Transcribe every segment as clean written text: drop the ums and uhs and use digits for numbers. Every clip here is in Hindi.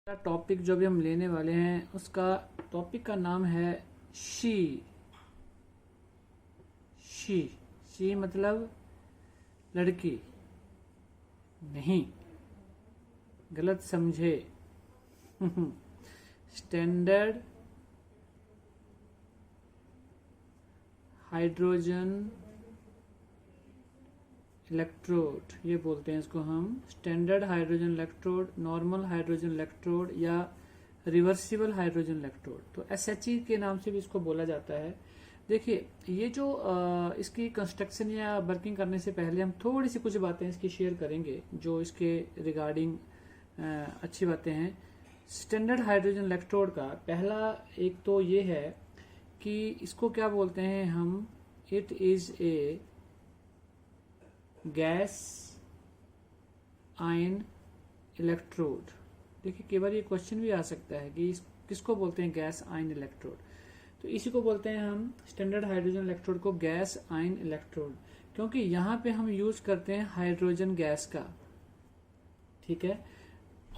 टॉपिक जो भी हम लेने वाले हैं उसका टॉपिक का नाम है शी। शी शी मतलब लड़की। नहीं, गलत समझे। स्टैंडर्ड हाइड्रोजन इलेक्ट्रोड, ये बोलते हैं इसको हम। Standard hydrogen electrode, normal hydrogen electrode या रिवर्सिबल हाइड्रोजन इलेक्ट्रोड, तो एसएचई के नाम से भी इसको बोला जाता है। देखिए, ये जो इसकी कंस्ट्रक्शन या वर्किंग करने से पहले हम थोड़ी सी कुछ बातें इसकी शेयर करेंगे जो इसके रिगार्डिंग अच्छी बातें हैं। स्टैंडर्ड हाइड्रोजन इलेक्ट्रोड का पहला एक तो ये है कि इसको क्या बोलते हैं हम, it is A gas ion electrode. देखिए, कई बार ये क्वेश्चन भी आ सकता है कि किसको बोलते हैं गैस आयन इलेक्ट्रोड, तो इसी को बोलते हैं हम स्टैंडर्ड हाइड्रोजन इलेक्ट्रोड को गैस आयन इलेक्ट्रोड, क्योंकि यहां पे हम यूज करते हैं हाइड्रोजन गैस का, ठीक है।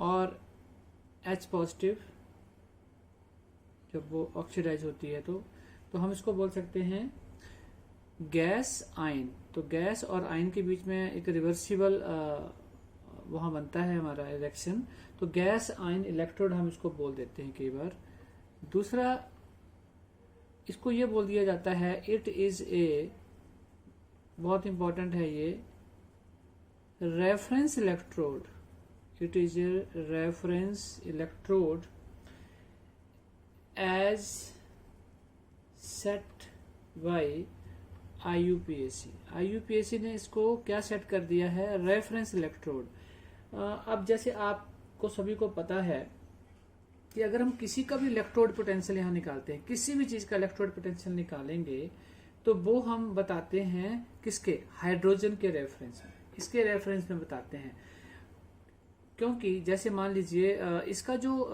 और H पॉजिटिव जब वो ऑक्सीडाइज होती है तो हम इसको बोल सकते हैं गैस आयन। तो गैस और आयन के बीच में एक रिवर्सिबल वहां बनता है हमारा रिएक्शन, तो गैस आयन इलेक्ट्रोड हम इसको बोल देते हैं कई बार। दूसरा, इसको ये बोल दिया जाता है इट इज ए, बहुत इंपॉर्टेंट है ये, reference electrode. It is a reference electrode as set by IUPAC। IUPAC ने इसको क्या सेट कर दिया है, रेफरेंस इलेक्ट्रोड। अब जैसे आपको सभी को पता है कि अगर हम किसी का भी इलेक्ट्रोड पोटेंशियल यहां निकालते हैं, किसी भी चीज का इलेक्ट्रोड पोटेंशियल निकालेंगे, तो वो हम बताते हैं किसके, हाइड्रोजन के रेफरेंस में, इसके रेफरेंस में बताते हैं। क्योंकि जैसे मान लीजिए इसका जो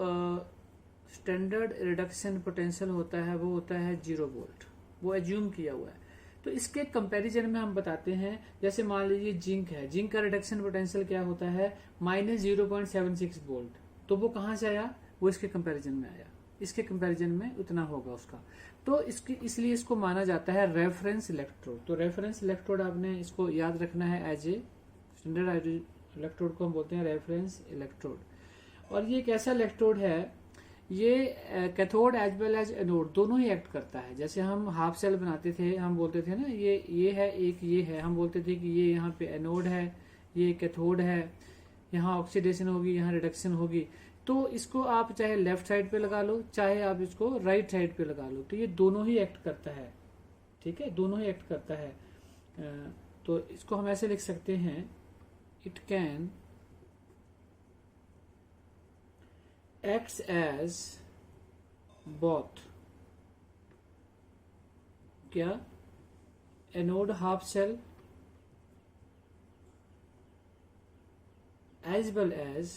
स्टैंडर्ड रिडक्शन पोटेंशियल होता है वो होता है 0 वोल्ट, वो एज्यूम किया हुआ है। तो इसके कंपैरिजन में हम बताते हैं, जैसे मान लीजिए जिंक है, जिंक का रिडक्शन पोटेंशियल क्या होता है, -0.76 वोल्ट, तो वो कहां से आया, वो इसके कंपैरिजन में आया, इसके कंपैरिजन में उतना होगा उसका। तो इसलिए इसको माना जाता है रेफरेंस इलेक्ट्रोड। तो रेफरेंस इलेक्ट्रोड आपने इसको याद रखना है एज ए स्टैंडर्ड इलेक्ट्रोड को हम बोलते हैं रेफरेंस इलेक्ट्रोड। और ये एक ऐसा इलेक्ट्रोड है, ये cathode as well as anode दोनों ही एक्ट करता है। जैसे हम हाफ सेल बनाते थे, हम बोलते थे ना ये है, एक ये है, हम बोलते थे कि ये यहाँ पे एनोड है, ये कैथोड है, यहाँ ऑक्सीडेशन होगी, यहाँ रिडक्शन होगी। तो इसको आप चाहे लेफ्ट साइड पे लगा लो, चाहे आप इसको राइट साइड पे लगा लो, तो ये दोनों ही एक्ट करता है, ठीक है, दोनों ही एक्ट करता है। तो इसको हम ऐसे लिख सकते हैं, it can acts as both क्या, anode half cell as well as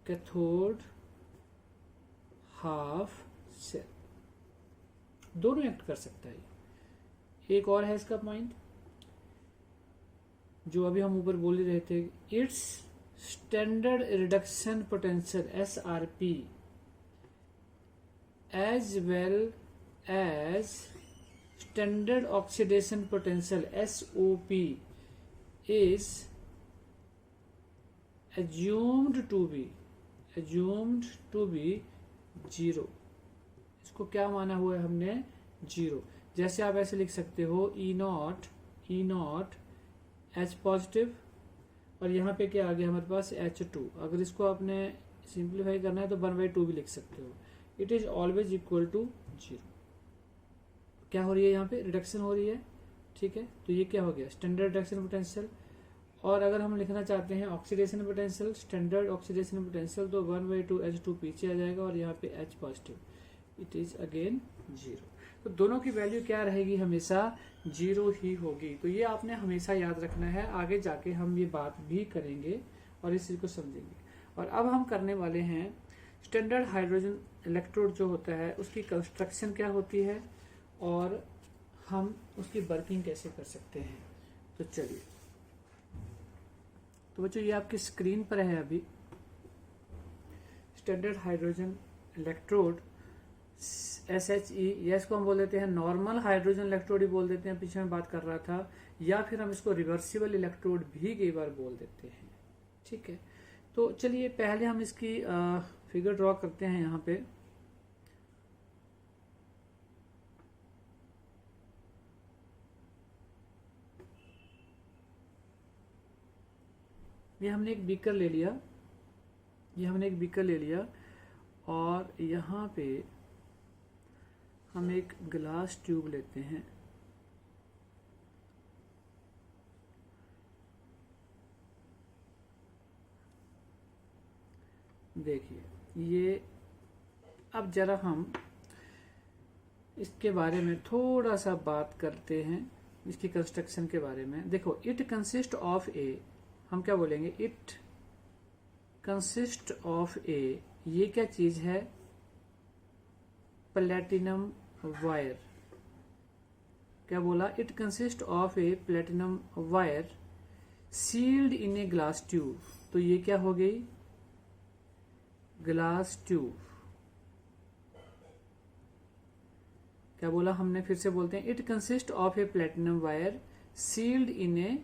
cathode half cell, दोनों एक्ट कर सकता है। एक और है इसका पॉइंट जो अभी हम ऊपर बोल ही रहे थे, it's standard reduction potential SRP as well as standard oxidation potential SOP is assumed to be 0। इसको क्या माना हुआ है हमने, 0। जैसे आप ऐसे लिख सकते हो E0 H पॉजिटिव, और यहाँ पे क्या आ गया हमारे पास H2। अगर इसको आपने सिंप्लीफाई करना है तो 1/2 भी लिख सकते हो। It is always equal to 0। क्या हो रही है, यहाँ पे रिडक्शन हो रही है, ठीक है। तो ये क्या हो गया, स्टैंडर्ड रिडक्शन पोटेंशियल। और अगर हम लिखना चाहते हैं oxidation potential, standard oxidation potential, तो 1/2 H2 पीछे आ जाएगा और यहाँ पे H positive, it is again 0। तो दोनों की वैल्यू क्या रहेगी, हमेशा 0 ही होगी। तो ये आपने हमेशा याद रखना है, आगे जाके हम ये बात भी करेंगे और इस चीज को समझेंगे। और अब हम करने वाले हैं स्टैंडर्ड हाइड्रोजन इलेक्ट्रोड जो होता है उसकी कंस्ट्रक्शन क्या होती है और हम उसकी वर्किंग कैसे कर सकते हैं। तो चलिए, तो बच्चों ये आपकी स्क्रीन पर है अभी स्टैंडर्ड हाइड्रोजन इलेक्ट्रोड SHE, या इसको हम बोल देते हैं नॉर्मल हाइड्रोजन इलेक्ट्रोड ही बोल देते हैं, पीछे में बात कर रहा था, या फिर हम इसको रिवर्सिबल इलेक्ट्रोड भी कई बार बोल देते हैं। ठीक है, तो चलिए पहले हम इसकी फिगर ड्रॉ करते हैं। यहाँ पे ये हमने एक बीकर ले लिया, और यहाँ पे हम एक ग्लास ट्यूब लेते हैं। देखिए ये, अब जरा हम इसके बारे में थोड़ा सा बात करते हैं, इसकी कंस्ट्रक्शन के बारे में। देखो, इट कंसिस्ट ऑफ ए, हम क्या बोलेंगे, इट कंसिस्ट ऑफ ए, ये क्या चीज है, प्लेटिनम वायर। क्या बोला, it consist of a platinum wire sealed in a glass tube. तो ये क्या हो गई, ग्लास ट्यूब। क्या बोला हमने, फिर से बोलते हैं, it consist of a platinum wire sealed in a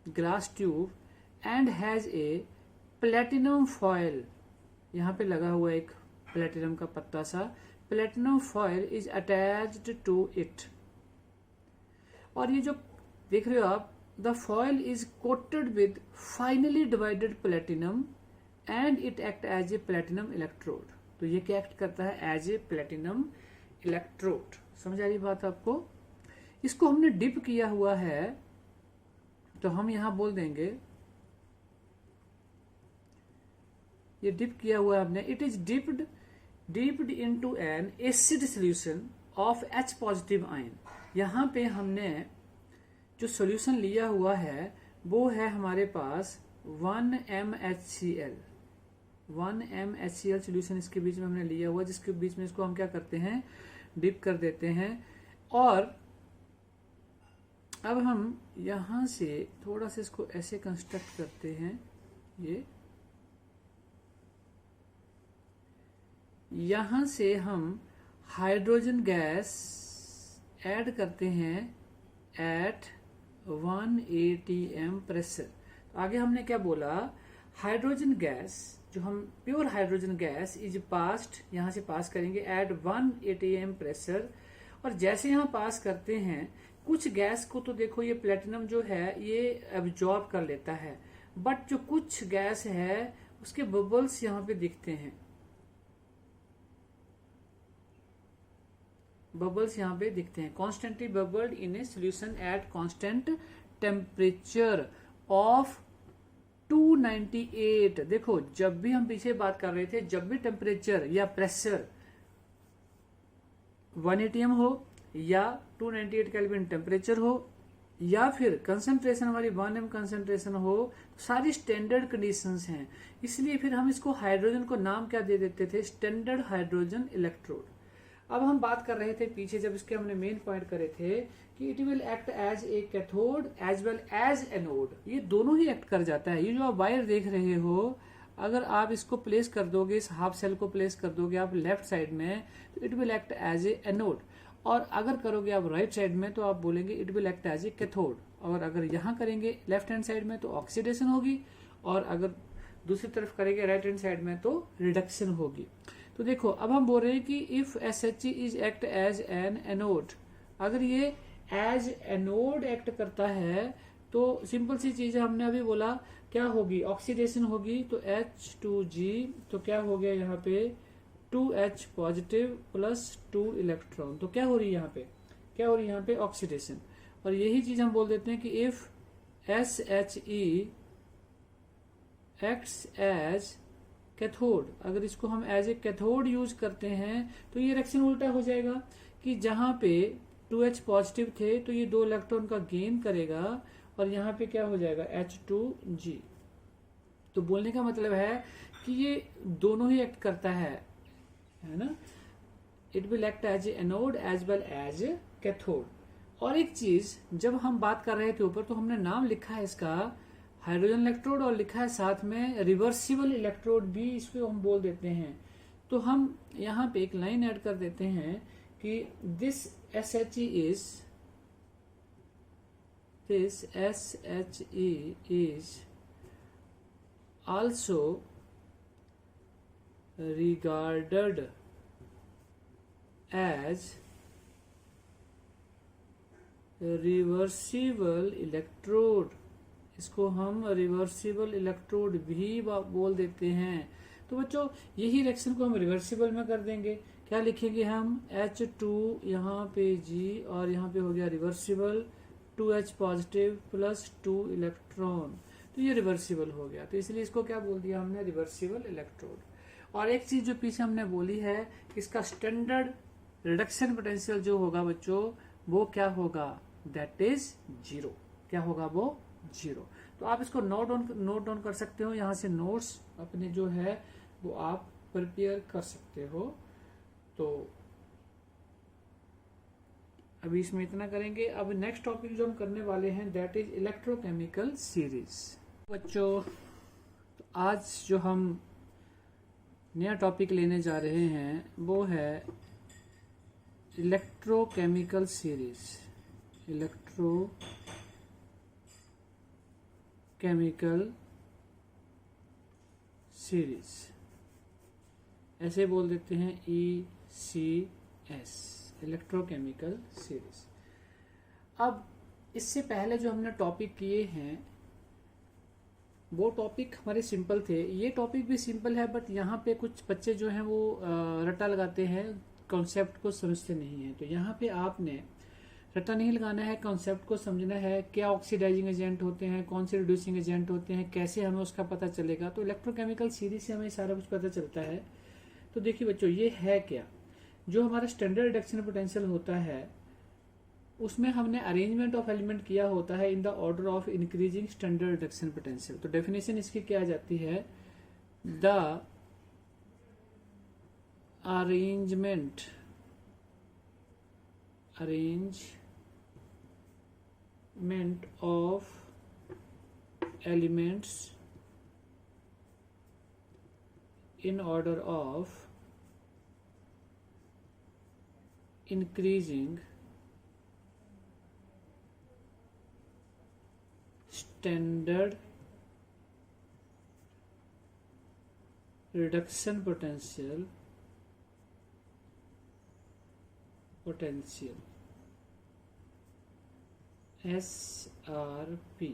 glass tube and has a platinum foil. यहां पे लगा हुआ एक प्लेटिनम का पत्ता सा, platinum foil is attached to it. और ये जो देख रहे हो आप, the foil is coated with finely divided platinum and it act as a platinum electrode. तो ये क्या एक्ट करता है, एज ए प्लेटिनम इलेक्ट्रोड। समझ आ रही बात आपको। इसको हमने डिप किया हुआ है, तो हम यहां बोल देंगे, ये डिप किया हुआ है हमने, it is dipped into an acid solution of H positive ion. यहां पे हमने जो सॉल्यूशन लिया हुआ है वो है हमारे पास 1MHCl सॉल्यूशन इसके बीच में हमने लिया हुआ, जिसके बीच में इसको हम क्या करते हैं, डिप कर देते हैं। और अब हम यहां से थोड़ा सा इसको ऐसे कंस्ट्रक्ट करते हैं, यहां से हम हाइड्रोजन गैस ऐड करते हैं एट 1 atm प्रेशर। आगे हमने क्या बोला, हाइड्रोजन गैस, जो हम pure hydrogen gas is passed, यहां से पास करेंगे एट 1 atm प्रेशर। और जैसे यहां पास करते हैं, कुछ गैस को तो देखो ये प्लेटिनम जो है ये एब्जॉर्ब कर लेता है, बट जो कुछ गैस है उसके बबल्स यहां पे दिखते हैं, बबल्स यहाँ पे दिखते हैं, constantly bubbled in a solution at constant temperature of 298। देखो, जब भी हम पीछे बात कर रहे थे, जब भी टेम्परेचर या प्रेशर 1 atm हो या 298 केल्विन टेम्परेचर हो या फिर कंसंट्रेशन हमारी 1m कंसंट्रेशन हो, सारी स्टैंडर्ड कंडीशंस हैं। इसलिए फिर हम इसको हाइड्रोजन को नाम क्या दे देते थे, स्टैंडर्ड हाइड्रोजन इलेक्ट्रोड। अब हम बात कर रहे थे पीछे, जब इसके हमने मेन पॉइंट करे थे कि it will act as a cathode as well as anode. ये दोनों ही एक्ट कर जाता है। ये जो आप वायर देख रहे हो, अगर आप इसको प्लेस कर दोगे, इस हाफ सेल को प्लेस कर दोगे आप लेफ्ट साइड में, तो it will act as a anode. और अगर करोगे आप राइट साइड में, तो आप बोलेंगे it will act as a cathode. और अगर यहाँ करेंगे लेफ्ट हैंड साइड में तो ऑक्सीडेशन होगी, और अगर दूसरी तरफ करेंगे राइट हैंड साइड में तो रिडक्शन होगी। तो देखो, अब हम बोल रहे हैं कि if SHE is act as an anode, अगर ये एज एनोड एक्ट करता है तो सिंपल सी चीज है, हमने अभी बोला क्या होगी, ऑक्सीडेशन होगी। तो H2G, तो क्या हो गया यहाँ पे 2H पॉजिटिव प्लस 2 इलेक्ट्रॉन। तो क्या हो रही है यहाँ पे, क्या हो रही है यहाँ पे, ऑक्सीडेशन। और यही चीज हम बोल देते हैं कि if SHE acts as cathode, अगर इसको हम एज ए कैथोड यूज करते हैं तो ये रिएक्शन उल्टा हो जाएगा कि जहां पे 2H पॉजिटिव थे तो ये 2 इलेक्ट्रॉन का गेन करेगा, और यहाँ पे क्या हो जाएगा H2G। तो बोलने का मतलब है कि ये दोनों ही एक्ट करता है ना, it will act as a anode as well as a cathode. और एक चीज, जब हम बात कर रहे थे ऊपर, तो हमने नाम लिखा है इसका हाइड्रोजन इलेक्ट्रोड और लिखा है साथ में रिवर्सिबल इलेक्ट्रोड भी, इसको हम बोल देते हैं। तो हम यहाँ पे एक लाइन ऐड कर देते हैं कि this SHE is also regarded as reversible electrode. इसको हम रिवर्सिबल इलेक्ट्रोड भी बोल देते हैं। तो बच्चों यही रिएक्शन को हम रिवर्सिबल में कर देंगे। क्या लिखेंगे हम? H2 यहाँ पे G और यहाँ पे हो गया reversible 2H positive plus 2 electron. तो ये रिवर्सिबल हो गया, तो इसलिए इसको क्या बोल दिया हमने? Reversible electrode. और एक चीज जो पीछे हमने बोली है, इसका स्टैंडर्ड रिडक्शन पोटेंशियल जो होगा बच्चों, वो क्या होगा? That is 0। क्या होगा वो? 0। तो आप इसको नोट डाउन कर सकते हो। यहाँ से नोट्स अपने जो है वो आप प्रिपेयर कर सकते हो। तो अभी इसमें इतना करेंगे। अब नेक्स्ट टॉपिक जो हम करने वाले हैं दैट इज इलेक्ट्रोकेमिकल सीरीज। बच्चों तो आज जो हम नया टॉपिक लेने जा रहे हैं वो है इलेक्ट्रोकेमिकल सीरीज। इलेक्ट्रोकेमिकल सीरीज ऐसे बोल देते हैं, ECS, इलेक्ट्रोकेमिकल सीरीज। अब इससे पहले जो हमने टॉपिक किए हैं वो टॉपिक हमारे सिंपल थे। ये टॉपिक भी सिंपल है, बट यहाँ पे कुछ बच्चे जो हैं वो रट्टा लगाते हैं, कॉन्सेप्ट को समझते नहीं है। तो यहाँ पे आपने रट्टा नहीं लगाना है, कॉन्सेप्ट को समझना है। क्या ऑक्सीडाइजिंग एजेंट होते हैं, कौन से रिड्यूसिंग एजेंट होते हैं, कैसे हमें उसका पता चलेगा। तो इलेक्ट्रोकेमिकल सीरीज से हमें सारा कुछ पता चलता है। तो देखिए बच्चों, ये है क्या? जो हमारा स्टैंडर्ड रिडक्शन पोटेंशियल होता है उसमें हमने अरेंजमेंट ऑफ एलिमेंट किया होता है in the order of increasing standard reduction potential. तो डेफिनेशन इसकी क्या आ जाती है? The arrangement of elements in order of increasing standard reduction potential SRP।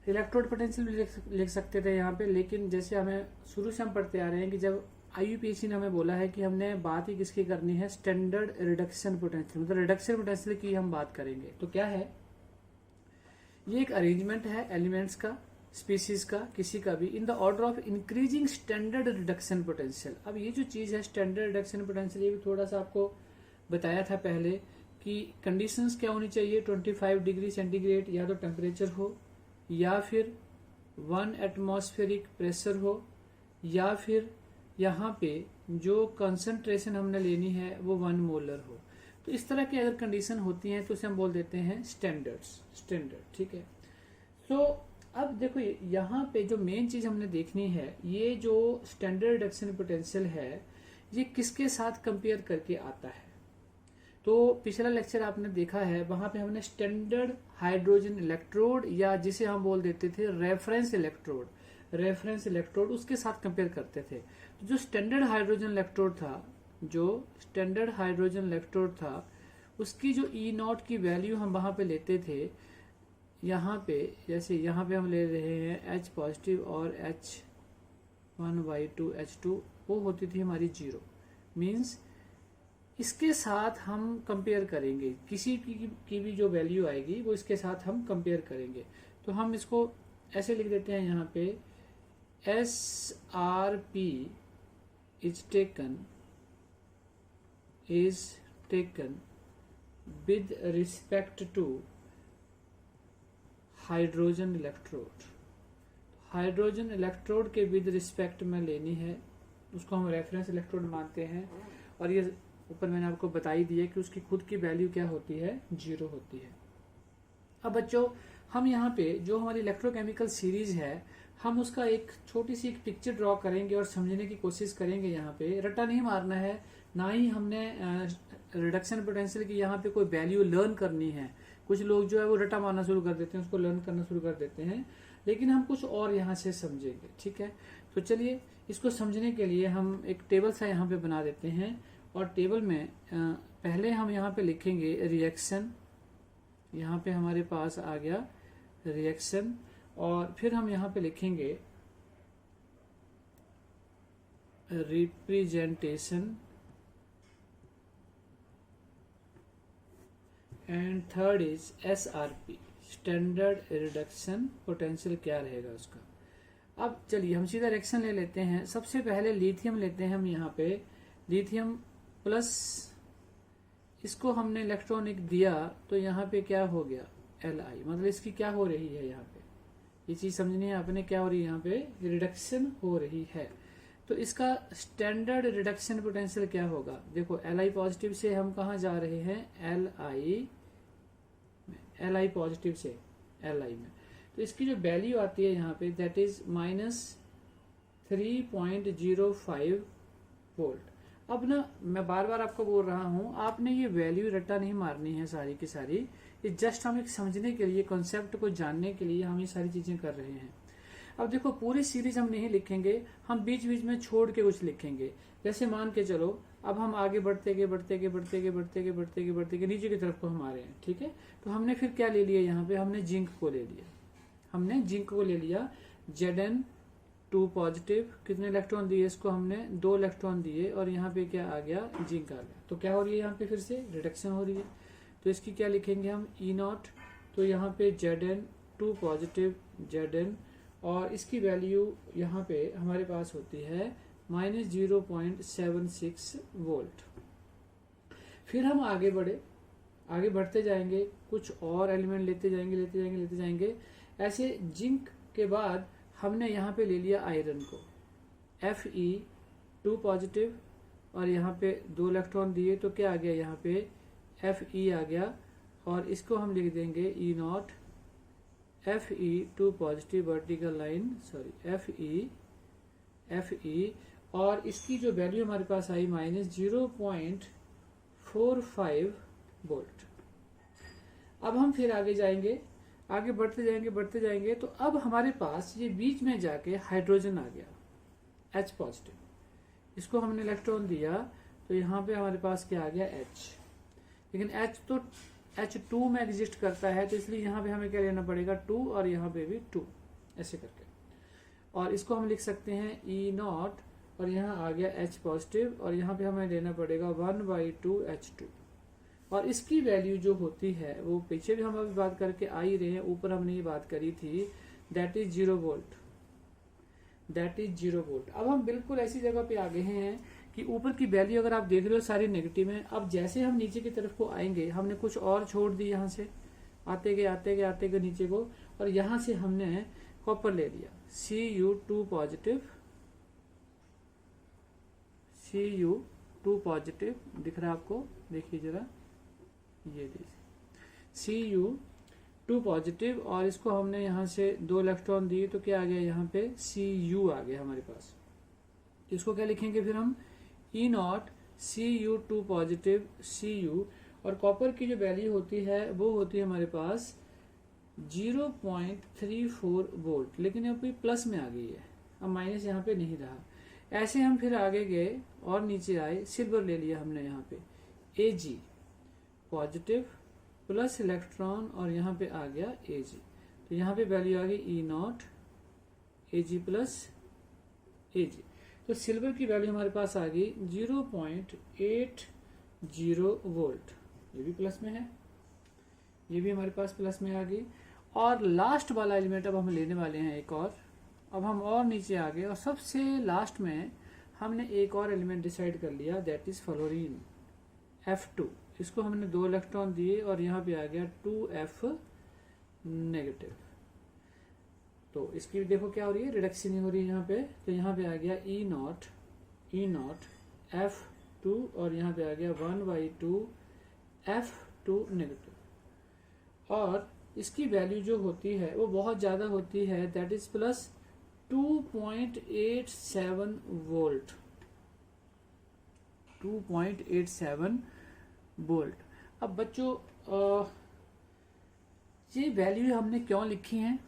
Electrode potential भी लिख सकते थे यहाँ पे, लेकिन जैसे हमें शुरू से हम पढ़ते आ रहे हैं कि जब IUPAC ने हमें बोला है कि हमने बात ही किसकी करनी है? स्टैंडर्ड रिडक्शन पोटेंशियल, मतलब रिडक्शन पोटेंशियल की हम बात करेंगे। तो क्या है ये? एक अरेंजमेंट है एलिमेंट्स का, स्पीसीज का, किसी का भी, in the order of increasing standard reduction potential. अब ये जो चीज है स्टैंडर्ड रिडक्शन पोटेंशियल, ये भी थोड़ा सा आपको बताया था पहले कि कंडीशंस क्या होनी चाहिए। 25 डिग्री सेंटीग्रेड या तो टेम्परेचर हो, या फिर 1 एटमॉस्फेरिक प्रेशर हो, या फिर यहाँ पे जो कंसंट्रेशन हमने लेनी है वो 1 मोलर हो। तो इस तरह की अगर कंडीशन होती हैं तो उसे हम बोल देते हैं स्टैंडर्ड। ठीक है। तो अब देखो यहाँ पे जो मेन चीज हमने देखनी है, ये जो स्टैंडर्ड रिडक्शन पोटेंशियल है ये किसके साथ कंपेयर करके आता है। तो पिछला लेक्चर आपने देखा है, वहां पे हमने स्टैंडर्ड हाइड्रोजन इलेक्ट्रोड या जिसे हम बोल देते थे रेफरेंस इलेक्ट्रोड, उसके साथ कंपेयर करते थे। तो जो स्टैंडर्ड हाइड्रोजन इलेक्ट्रोड था उसकी जो E0 की वैल्यू हम वहां पे लेते थे, यहाँ पे जैसे यहाँ पे हम ले रहे हैं H पॉजिटिव और H1Y2H2, वो होती थी हमारी 0। मीन्स इसके साथ हम कंपेयर करेंगे, किसी की भी जो वैल्यू आएगी वो इसके साथ हम कंपेयर करेंगे। तो हम इसको ऐसे लिख देते हैं यहाँ पे SRP is taken with respect to hydrogen electrode के विद रिस्पेक्ट में लेनी है, उसको हम रेफरेंस इलेक्ट्रोड मानते हैं। और ये ऊपर मैंने आपको बता ही दिया कि उसकी खुद की वैल्यू क्या होती है? 0 होती है। अब बच्चों हम यहाँ पे जो हमारी इलेक्ट्रोकेमिकल सीरीज है, हम उसका एक छोटी सी एक पिक्चर ड्रॉ करेंगे और समझने की कोशिश करेंगे। यहाँ पे रट्टा नहीं मारना है, ना ही हमने रिडक्शन पोटेंशियल की यहाँ पे कोई वैल्यू लर्न करनी है। कुछ लोग जो है वो रट्टा मारना शुरू कर देते हैं, उसको लर्न करना शुरू कर देते हैं, लेकिन हम कुछ और यहाँ से समझेंगे। ठीक है, तो चलिए इसको समझने के लिए हम एक टेबल सा यहाँ पे बना देते हैं, और टेबल में पहले हम यहाँ पे लिखेंगे रिएक्शन। यहाँ पे हमारे पास आ गया रिएक्शन, और फिर हम यहाँ पे लिखेंगे representation, and third is SRP, standard reduction potential क्या रहेगा उसका। अब चलिए हम सीधा रिएक्शन ले लेते हैं। सबसे पहले लिथियम लेते हैं हम, यहाँ पे लिथियम प्लस, इसको हमने इलेक्ट्रॉनिक दिया तो यहाँ पे क्या हो गया Li, मतलब इसकी क्या हो रही है, यहाँ पे ये चीज समझनी है आपने, क्या हो रही है यहाँ पे रिडक्शन हो रही है। तो इसका स्टैंडर्ड रिडक्शन पोटेंशियल क्या होगा, देखो Li पॉजिटिव से हम कहाँ जा रहे हैं, Li पॉजिटिव से Li में, तो इसकी जो वैल्यू आती है यहाँ पे दैट इज -3.05 वोल्ट। अब ना मैं बार बार आपको बोल रहा हूं, आपने ये वैल्यू रट्टा नहीं मारनी है सारी की सारी, ये जस्ट हम एक समझने के लिए, कॉन्सेप्ट को जानने के लिए हम ये सारी चीजें कर रहे हैं। अब देखो पूरी सीरीज हम नहीं लिखेंगे, हम बीच बीच में छोड़ के कुछ लिखेंगे। जैसे मान के चलो अब हम आगे बढ़ते गए बढ़ते गए बढ़ते गए बढ़ते गए बढ़ते गए बढ़ते गए नीचे की तरफ को हम आ रहे हैं। ठीक है, तो हमने फिर क्या ले लिया, यहाँ पे हमने जिंक को ले लिया, हमने जिंक को ले लिया, Zn2 पॉजिटिव, कितने इलेक्ट्रॉन दिए इसको हमने, 2 इलेक्ट्रॉन दिए, और यहाँ पे क्या आ गया, जिंक आ गया। तो क्या हो रही है यहाँ पे, फिर से रिडक्शन हो रही है। तो इसकी क्या लिखेंगे हम, E0, तो यहाँ पे Zn2 पॉजिटिव Zn, और इसकी वैल्यू यहाँ पे हमारे पास होती है -0.76 वोल्ट। फिर हम आगे बढ़ते जाएंगे, कुछ और एलिमेंट लेते जाएंगे। ऐसे जिंक के बाद हमने यहाँ पे ले लिया आयरन को, Fe2 पॉजिटिव, और यहाँ पे 2 इलेक्ट्रॉन दिए, तो क्या आ गया यहाँ पे Fe आ गया, और इसको हम लिख देंगे E0, Fe2 positive vertical line, Fe, और इसकी जो वैल्यू हमारे पास आई -0.45 वोल्ट। अब हम फिर आगे जाएंगे, आगे बढ़ते जाएंगे, तो अब हमारे पास ये बीच में जाके हाइड्रोजन आ गया H पॉजिटिव, इसको हमने इलेक्ट्रॉन दिया, तो यहाँ पे हमारे पास क्या आ गया H, लेकिन H तो H2 में एग्जिस्ट करता है, तो इसलिए यहाँ पे हमें क्या लेना पड़ेगा 2, और यहाँ पे भी 2, ऐसे करके, और इसको हम लिख सकते हैं E0, और यहाँ आ गया H पॉजिटिव, और यहाँ पे हमें लेना पड़ेगा 1/2 H2, और इसकी वैल्यू जो होती है वो पीछे भी हम अभी बात करके आ ही रहे हैं, ऊपर हमने ये बात करी थी, दैट इज 0 वोल्ट। अब हम बिल्कुल ऐसी जगह पे आ गए हैं कि ऊपर की वैल्यू अगर आप देख रहे हो सारी नेगेटिव है। अब जैसे हम नीचे की तरफ को आएंगे, हमने कुछ और छोड़ दी, यहाँ से आते गए नीचे को, और यहाँ से हमने कॉपर ले लिया, Cu2 पॉजिटिव, दिख रहा है आपको, देखिए जरा, ये लीजिए Cu2 पॉजिटिव, और इसको हमने यहाँ से 2 इलेक्ट्रॉन दिए, तो क्या आ गया यहाँ पे Cu आ गया हमारे पास। इसको क्या लिखेंगे फिर हम, E0 Cu2 पॉजिटिव Cu, और कॉपर की जो वैल्यू होती है वो होती है हमारे पास 0.34 वोल्ट, लेकिन अब ये प्लस में आ गई है, अब माइनस यहाँ पे नहीं रहा। ऐसे हम फिर आगे गए और नीचे आए, सिल्वर ले लिया हमने यहाँ पे Ag पॉजिटिव प्लस इलेक्ट्रॉन, और यहाँ पे आ गया Ag, तो यहाँ पे वैल्यू आ गई E0 Ag प्लस Ag, तो सिल्वर की वैल्यू हमारे पास आ गई 0.80 वोल्ट, ये भी प्लस में है, ये भी हमारे पास प्लस में आ गई। और लास्ट वाला एलिमेंट अब हम लेने वाले हैं एक और, अब हम और नीचे आ गए, और सबसे लास्ट में हमने एक और एलिमेंट डिसाइड कर लिया, दैट इज फ्लोरीन F2, इसको हमने 2 इलेक्ट्रॉन दिए, और यहाँ पे आ गया 2F नेगेटिव, तो इसकी देखो क्या हो रही है, रिडक्शन ही हो रही है यहाँ पे, तो यहाँ पे आ गया E0 F2, और यहाँ पे आ गया 1/2 F2 नेगेटिव, और इसकी वैल्यू जो होती है वो बहुत ज्यादा होती है, that is plus 2.87 volt, 2.87 volt. अब बच्चों ये वैल्यू हमने क्यों लिखी है,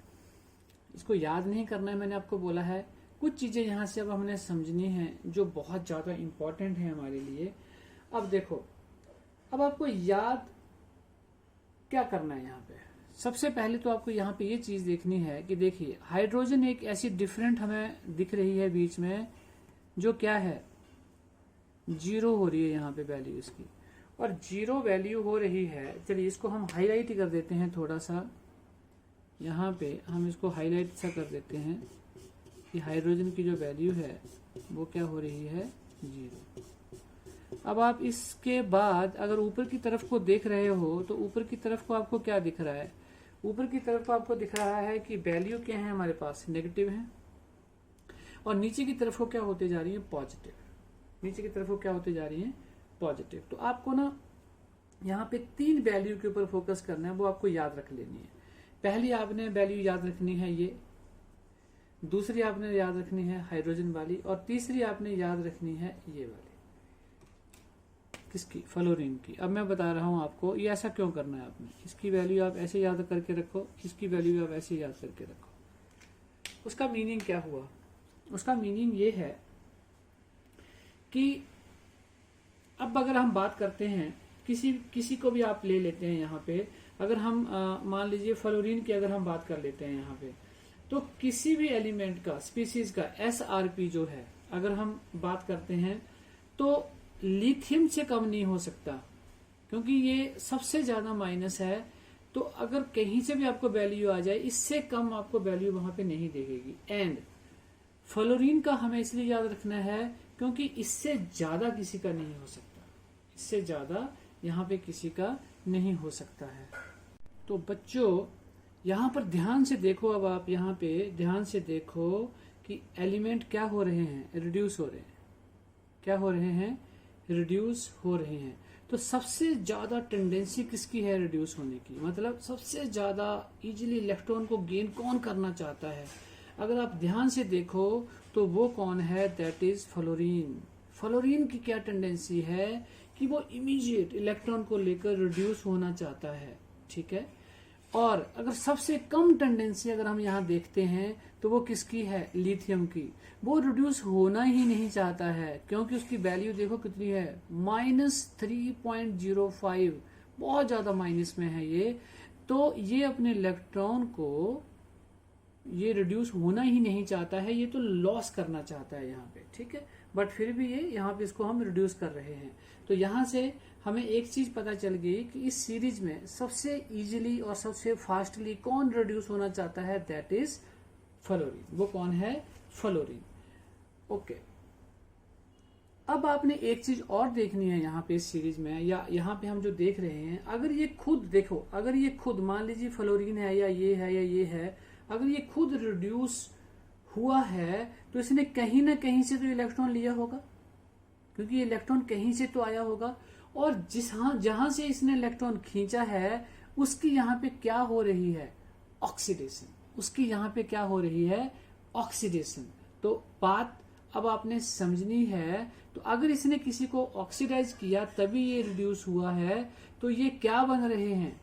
इसको याद नहीं करना है, मैंने आपको बोला है। कुछ चीजें यहां से अब हमने समझनी है जो बहुत ज्यादा इंपॉर्टेंट है हमारे लिए। अब देखो, अब आपको याद क्या करना है यहाँ पे। सबसे पहले तो आपको यहाँ पे ये चीज देखनी है कि देखिए हाइड्रोजन एक ऐसी डिफरेंट हमें दिख रही है बीच में, जो क्या है, 0 हो रही है यहाँ पे वैल्यू इसकी, और 0 वैल्यू हो रही है। चलिए इसको हम हाईलाइट कर देते हैं थोड़ा सा, यहाँ पे हम इसको हाईलाइट सा कर देते हैं कि हाइड्रोजन की जो वैल्यू है वो क्या हो रही है, 0। अब आप इसके बाद अगर ऊपर की तरफ को देख रहे हो तो ऊपर की तरफ को आपको क्या दिख रहा है, ऊपर की तरफ को आपको दिख रहा है कि वैल्यू क्या है हमारे पास, नेगेटिव है, और नीचे की तरफ को क्या होते जा रही है, पॉजिटिव। नीचे की तरफ को क्या होते जा रही है, पॉजिटिव। तो आपको ना यहाँ पे 3 वैल्यू के ऊपर फोकस करना है, वो आपको याद रख लेनी है। पहली आपने वैल्यू याद रखनी है ये, दूसरी आपने याद रखनी है हाइड्रोजन वाली, और तीसरी आपने याद रखनी है ये वाली, किसकी, फ्लोरीन की। अब मैं बता रहा हूं आपको ये ऐसा क्यों करना है आपने। इसकी वैल्यू आप ऐसे याद करके रखो, इसकी वैल्यू आप ऐसे याद करके रखो। उसका मीनिंग क्या हुआ, उसका मीनिंग ये है कि अब अगर हम बात करते हैं किसी को भी आप ले लेते हैं यहाँ पे, अगर हम मान लीजिए फ्लोरीन की अगर हम बात कर लेते हैं यहाँ पे, तो किसी भी एलिमेंट का, स्पीसीज का SRP जो है अगर हम बात करते हैं तो लिथियम से कम नहीं हो सकता, क्योंकि ये सबसे ज्यादा माइनस है। तो अगर कहीं से भी आपको वैल्यू आ जाए, इससे कम आपको वैल्यू वहां पे नहीं देखेगी। एंड फ्लोरीन का हमें इसलिए याद रखना है क्योंकि इससे ज्यादा किसी का नहीं हो सकता, इससे ज्यादा यहाँ पे किसी का नहीं हो सकता है। तो बच्चों यहाँ पर ध्यान से देखो, अब आप यहाँ पे ध्यान से देखो कि एलिमेंट क्या हो रहे हैं, रिड्यूस हो रहे हैं। क्या हो रहे हैं, रिड्यूस हो रहे हैं। तो सबसे ज्यादा टेंडेंसी किसकी है रिड्यूस होने की, मतलब सबसे ज्यादा इजीली इलेक्ट्रॉन को गेन कौन करना चाहता है। अगर आप ध्यान से देखो तो वो कौन है, दैट इज फ्लोरीन। फ्लोरीन की क्या टेंडेंसी है कि वो इमीडिएट इलेक्ट्रॉन को लेकर रिड्यूस होना चाहता है, ठीक है। और अगर सबसे कम टेंडेंसी अगर हम यहाँ देखते हैं तो वो किसकी है, लिथियम की। वो रिड्यूस होना ही नहीं चाहता है, क्योंकि उसकी वैल्यू देखो कितनी है, -3.05, बहुत ज्यादा माइनस में है ये। तो ये अपने इलेक्ट्रॉन को ये रिड्यूस होना ही नहीं चाहता है, ये तो लॉस करना चाहता है यहाँ पे, ठीक है। बट फिर भी ये यहाँ पे इसको हम रिड्यूस कर रहे हैं। तो यहाँ से हमें एक चीज पता चल गई कि इस सीरीज में सबसे इजीली और सबसे फास्टली कौन रिड्यूस होना चाहता है, दैट इज फ्लोरीन। वो कौन है, फ्लोरीन। ओके, अब आपने एक चीज और देखनी है यहाँ पे इस सीरीज में, या यहाँ पे हम जो देख रहे हैं, अगर ये खुद देखो, अगर ये खुद मान लीजिए फ्लोरीन है या ये है या ये है, अगर ये खुद रिड्यूस हुआ है तो इसने कहीं ना कहीं से तो इलेक्ट्रॉन लिया होगा, क्योंकि ये इलेक्ट्रॉन कहीं से तो आया होगा। और जहां से इसने इलेक्ट्रॉन खींचा है उसकी यहाँ पे क्या हो रही है, ऑक्सीडेशन। उसकी यहाँ पे क्या हो रही है, ऑक्सीडेशन। तो बात अब आपने समझनी है। तो अगर इसने किसी को ऑक्सीडाइज किया तभी ये रिड्यूस हुआ है, तो ये क्या बन रहे हैं,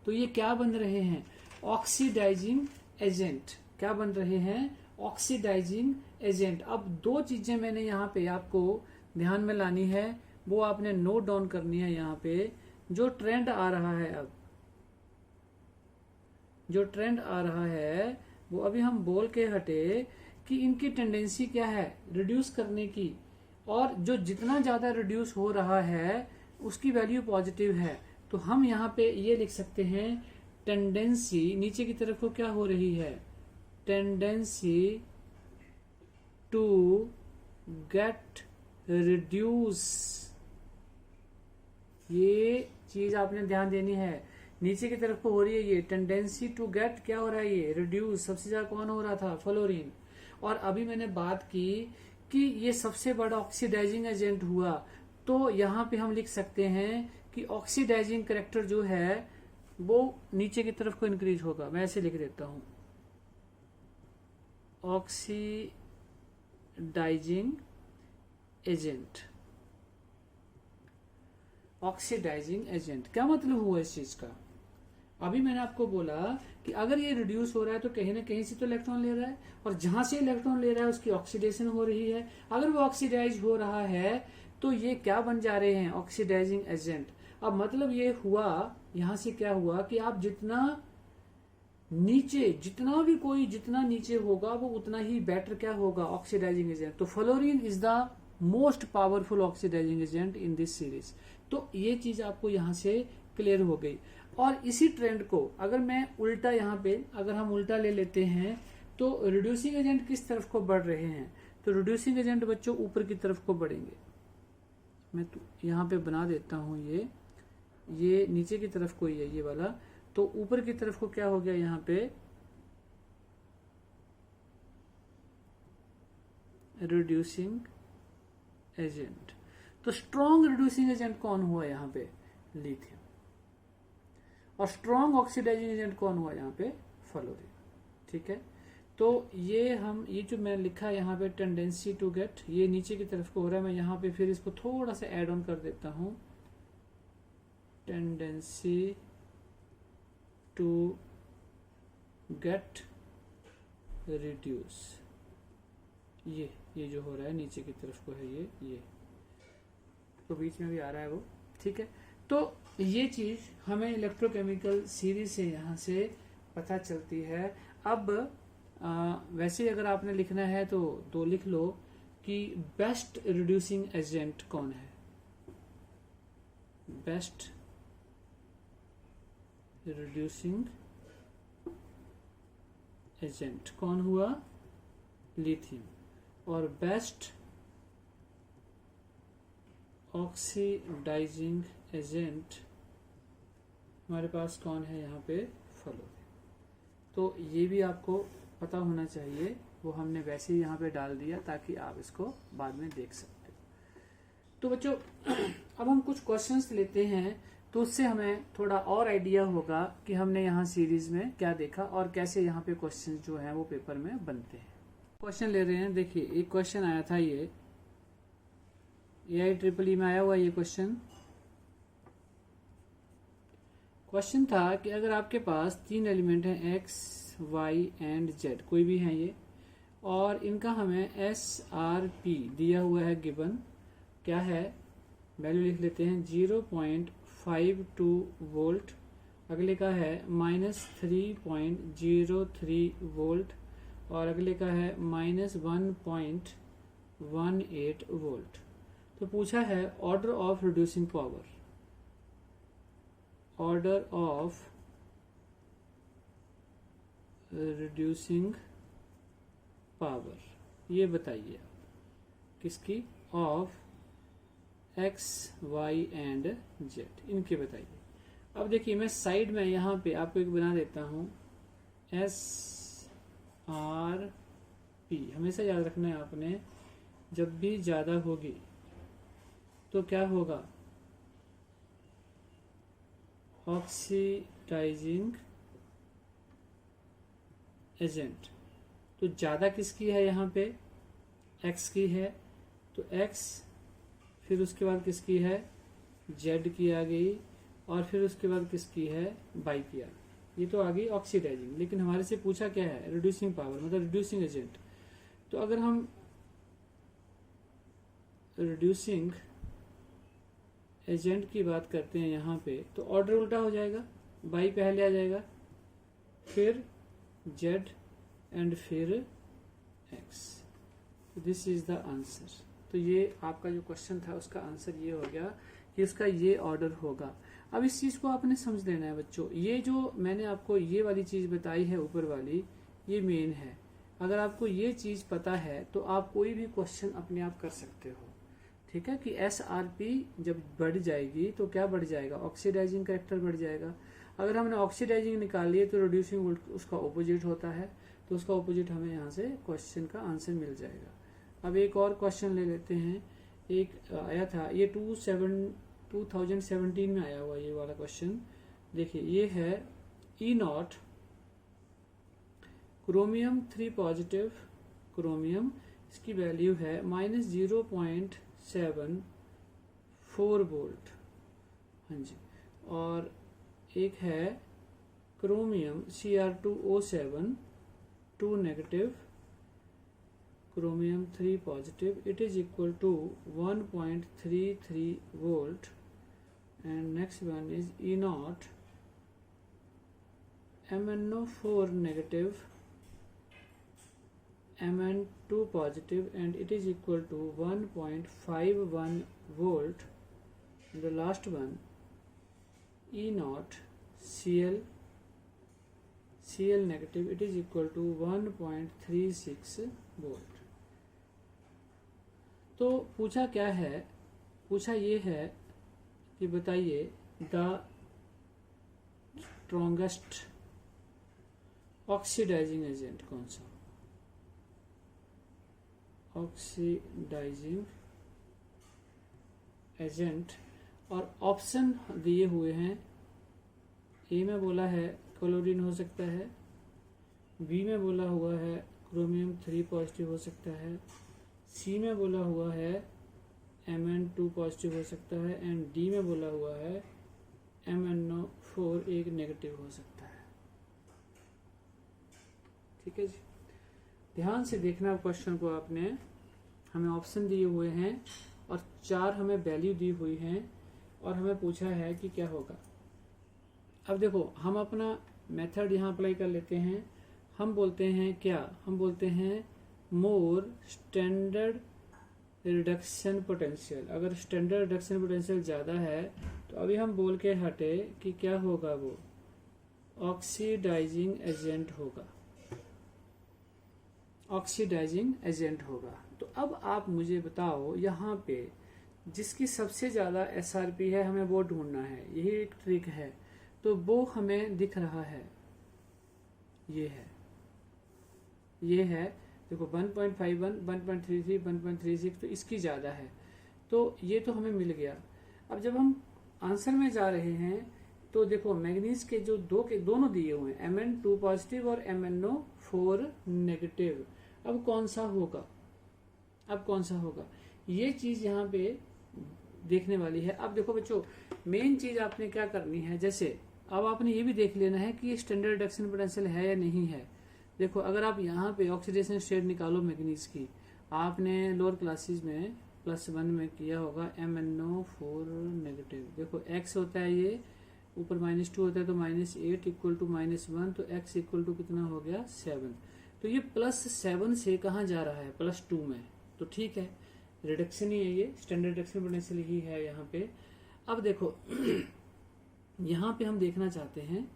तो ये क्या बन रहे हैं, ऑक्सीडाइजिंग एजेंट। क्या बन रहे हैं, ऑक्सीडाइजिंग एजेंट। अब 2 चीजें मैंने यहाँ पे आपको ध्यान में लानी है, वो आपने नोट डाउन करनी है। यहाँ पे जो ट्रेंड आ रहा है, अब जो ट्रेंड आ रहा है वो अभी हम बोल के हटे कि इनकी टेंडेंसी क्या है, रिड्यूस करने की। और जो जितना ज्यादा रिड्यूस हो रहा है उसकी वैल्यू पॉजिटिव है। तो हम यहाँ पे ये लिख सकते हैं, टेंडेंसी नीचे की तरफ को क्या हो रही है, टेंडेंसी टू गेट रिड्यूस। ये चीज आपने ध्यान देनी है, नीचे की तरफ को हो रही है ये टेंडेंसी टू गेट, क्या हो रहा है ये, रिड्यूस। सबसे ज्यादा कौन हो रहा था, फ्लोरीन। और अभी मैंने बात की कि ये सबसे बड़ा ऑक्सीडाइजिंग एजेंट हुआ, तो यहाँ पे हम लिख सकते हैं कि ऑक्सीडाइजिंग कैरेक्टर जो है वो नीचे की तरफ को इंक्रीज होगा। मैं ऐसे लिख देता हूं, ऑक्सीडाइजिंग एजेंट। ऑक्सीडाइजिंग एजेंट क्या मतलब हुआ इस चीज का? अभी मैंने आपको बोला कि अगर ये रिड्यूस हो रहा है तो कहीं ना कहीं से तो इलेक्ट्रॉन ले रहा है, और जहां से इलेक्ट्रॉन ले रहा है उसकी ऑक्सीडेशन हो रही है। अगर वो ऑक्सीडाइज हो रहा है तो ये क्या बन जा रहे हैं? Oxidising agent. अब मतलब ये हुआ, यहां से क्या हुआ कि आप जितना नीचे, जितना नीचे होगा वो उतना ही बेटर क्या होगा? Oxidising agent. तो fluorine is the most powerful oxidising agent in this series. तो ये चीज आपको यहां से क्लियर हो गई। और इसी ट्रेंड को अगर मैं उल्टा यहाँ पे अगर हम उल्टा ले लेते हैं तो रिड्यूसिंग एजेंट किस तरफ को बढ़ रहे हैं? तो रिड्यूसिंग एजेंट बच्चों ऊपर की तरफ को बढ़ेंगे। मैं तो यहाँ पे बना देता हूँ, ये नीचे की तरफ को ही है ये वाला, तो ऊपर की तरफ को क्या हो गया यहाँ पे? Reducing agent. तो स्ट्रॉन्ग रिड्यूसिंग एजेंट कौन हुआ यहाँ पे? लिथियम। और स्ट्रॉन्ग ऑक्सीडाइजिंग एजेंट कौन हुआ यहाँ पे? फ्लोरीन। ठीक है, तो ये जो मैं लिखा है यहाँ पे टेंडेंसी टू गेट, ये नीचे की तरफ को हो रहा है। मैं यहाँ पे फिर इसको थोड़ा सा ऐड ऑन कर देता हूँ, टेंडेंसी टू गेट रिड्यूस। ये जो हो रहा है नीचे की तरफ को है, ये तो बीच में भी आ रहा है वो। ठीक है, तो ये चीज हमें इलेक्ट्रोकेमिकल सीरीज से यहाँ से पता चलती है। अब वैसे अगर आपने लिखना है तो दो लिख लो कि बेस्ट रिड्यूसिंग एजेंट कौन है? बेस्ट रिड्यूसिंग एजेंट कौन हुआ? लिथियम। और बेस्ट ऑक्सीडाइजिंग एजेंट हमारे पास कौन है यहाँ पे? फ्लोरीन। तो ये भी आपको पता होना चाहिए, वो हमने वैसे ही यहाँ पे डाल दिया ताकि आप इसको बाद में देख सकते हो। तो बच्चों अब हम कुछ क्वेश्चंस लेते हैं, तो उससे हमें थोड़ा और आइडिया होगा कि हमने यहाँ सीरीज में क्या देखा और कैसे यहाँ पे क्वेश्चंस जो है वो पेपर में बनते हैं। क्वेश्चन ले रहे हैं, देखिए एक क्वेश्चन आया था, ये AIEEE में आया हुआ ये क्वेश्चन था कि अगर आपके पास 3 एलिमेंट हैं x, y एंड z, कोई भी हैं ये, और इनका हमें SRP दिया हुआ है, गिवन क्या है? वैल्यू लिख लेते हैं 0.52 वोल्ट, अगले का है -3.03 वोल्ट, और अगले का है -1.18 वोल्ट। तो पूछा है order of reducing power, order of reducing power, ये बताइए किसकी? Of x, y and z, इनके बताइए। अब देखिए मैं साइड में यहाँ पे आपको एक बना देता हूँ, SRP। हमेशा याद रखना है आपने, जब भी ज्यादा होगी तो क्या होगा? Oxidising agent. तो ज्यादा किसकी है यहाँ पे? x की है, तो x, फिर उसके बाद किसकी है? z की आ गई, और फिर उसके बाद किसकी है? y की आ गई। ये तो आ गई ऑक्सीडाइजिंग, लेकिन हमारे से पूछा क्या है? रिड्यूसिंग पावर, मतलब रिड्यूसिंग एजेंट। तो अगर हम रिड्यूसिंग एजेंट की बात करते हैं यहाँ पे, तो ऑर्डर उल्टा हो जाएगा, y पहले आ जाएगा, फिर z एंड फिर x। This is the answer. तो ये आपका जो क्वेश्चन था उसका आंसर ये हो गया कि उसका ये ऑर्डर होगा। अब इस चीज को आपने समझ लेना है बच्चों, ये जो मैंने आपको ये वाली चीज बताई है ऊपर वाली, ये मेन है। अगर आपको ये चीज पता है तो आप कोई भी क्वेश्चन अपने आप कर सकते हो। ठीक है, कि SRP जब बढ़ जाएगी तो क्या बढ़ जाएगा? ऑक्सीडाइजिंग कैरेक्टर बढ़ जाएगा। अगर हमने ऑक्सीडाइजिंग निकाल लिए तो रिड्यूसिंग उसका ऑपोजिट होता है, तो उसका ऑपोजिट हमें यहाँ से क्वेश्चन का आंसर मिल जाएगा। अब एक और क्वेश्चन ले लेते हैं। एक आया था, ये 2017 में आया हुआ ये वाला क्वेश्चन, देखिए ये है E0 क्रोमियम 3 पॉजिटिव क्रोमियम, इसकी वैल्यू है -0.74 वोल्ट। हाँ जी। और एक है chromium Cr2O7 2 negative chromium 3 positive, it is equal to 1.33 volt. And next one is E0 MnO4 negative Mn2 positive and it is equal to 1.51 volt. And the last one E0 Cl negative, it is equal to 1.36 volt. तो पूछा क्या है, पूछा ये है कि बताइए द स्ट्रॉन्गेस्ट ऑक्सीडाइजिंग एजेंट कौन सा, ऑक्सीडाइजिंग एजेंट। और ऑप्शन दिए हुए हैं, ए में बोला है क्लोरीन हो सकता है, बी में बोला हुआ है क्रोमियम 3 पॉजिटिव हो सकता है, सी में बोला हुआ है Mn2 पॉजिटिव हो सकता है एंड डी में बोला हुआ है MnO4 एक नेगेटिव हो सकता है। ठीक है जी, ध्यान से देखना क्वेश्चन को आपने। हमें ऑप्शन दिए हुए हैं और 4 हमें वैल्यू दी हुई हैं और हमें पूछा है कि क्या होगा। अब देखो हम अपना मेथड यहाँ अप्लाई कर लेते हैं। हम बोलते हैं क्या, हम बोलते हैं मोर स्टैंडर्ड रिडक्शन पोटेंशियल। अगर स्टैंडर्ड रिडक्शन पोटेंशियल ज़्यादा है तो अभी हम बोल के हटे कि क्या होगा, वो ऑक्सीडाइजिंग एजेंट होगा, ऑक्सीडाइजिंग एजेंट होगा। तो अब आप मुझे बताओ यहाँ पे जिसकी सबसे ज़्यादा SRP है हमें वो ढूंढना है, यही एक ट्रिक है। तो वो हमें दिख रहा है, ये है, ये है देखो 1.51, 1.33, 1.36, तो इसकी ज़्यादा है। तो ये तो हमें मिल गया। अब जब हम आंसर में जा रहे हैं तो देखो मैग्नीज के जो दोनों दिए हुए हैं Mn2 पॉजिटिव और MnO4 नेगेटिव। अब कौन सा होगा, अब कौन सा होगा, ये चीज यहाँ पे देखने वाली है। अब देखो बच्चों, मेन चीज आपने क्या करनी है, जैसे अब आपने ये भी देख लेना है कि ये स्टैंडर्ड रिडक्शन पोटेंशियल है या नहीं है। देखो अगर आप यहाँ पे ऑक्सीडेशन स्टेट निकालो मैग्नीज की, आपने लोअर क्लासेस में +1 में किया होगा MnO4 नेगेटिव। देखो x होता है, ये ऊपर -2 होता है तो -8 इक्वल टू -1, तो x इक्वल टू कितना हो गया 7। तो ये +7 से कहाँ जा रहा है, +2 में। तो ठीक है, रिडक्शन ही है, ये स्टैंडर्ड रिडक्शन पोटेंशियल ही है यहाँ पे। अब देखो यहाँ पे हम देखना चाहते हैं